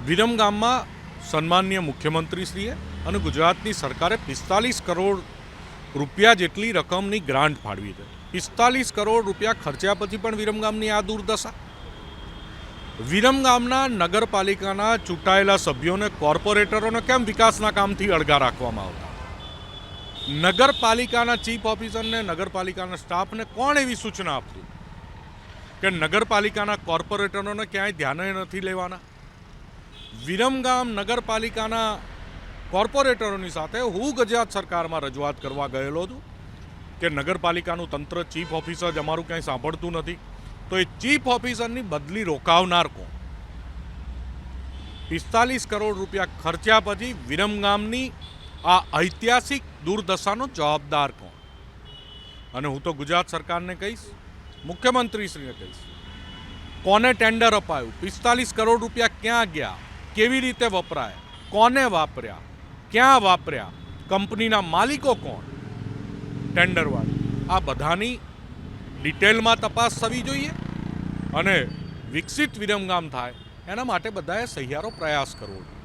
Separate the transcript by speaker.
Speaker 1: વિરમગામમાં સન્માનીય મુખ્યમંત્રીશ્રીએ અને ગુજરાતની સરકારે 45 કરોડ રૂપિયા જેટલી રકમની ગ્રાન્ટ ફાળવી છે. 45 કરોડ રૂપિયા ખર્ચ્યા પછી પણ વિરમગામની આ દુર્દશા. વિરમગામના નગરપાલિકાના ચૂંટાયેલા સભ્યોને, કોર્પોરેટરોને કેમ વિકાસના કામથી અળગા રાખવામાં આવતા? નગરપાલિકાના ચીફ ઓફિસરને, નગરપાલિકાના સ્ટાફને કોણ એવી સૂચના આપતું કે નગરપાલિકાના કોર્પોરેટરોને ક્યાંય ધ્યાને નથી લેવાના? વિરમગામ નગરપાલિકાના કોર્પોરેટરોની સાથે હું ગુજરાત સરકારમાં રજૂઆત કરવા ગયેલો છું કે નગરપાલિકાનું તંત્ર, ચીફ ઓફિસર જ અમારું ક્યાંય સાંભળતું નથી, તો એ ચીફ ઓફિસરની બદલી રોકાવનાર કોણ? 45 કરોડ રૂપિયા ખર્ચ્યા પછી વિરમગામની આ ઐતિહાસિક દુર્દશાનો જવાબદાર કોણ? અને હું તો ગુજરાત સરકારને કહીશ, મુખ્યમંત્રીશ્રીને કહીશ, કોને ટેન્ડર અપાયું, 45 કરોડ રૂપિયા ક્યાં ગયા, કેવી રીતે વપરાયા, કોને વાપર્યા, ક્યાં વાપર્યા, કંપનીના માલિકો કોણ, ટેન્ડરવાળી, આ બધાની ડિટેલમાં તપાસ થવી જોઈએ અને વિકસિત વિરમગામ થાય એના માટે બધાએ સહિયારો પ્રયાસ કરવો જોઈએ.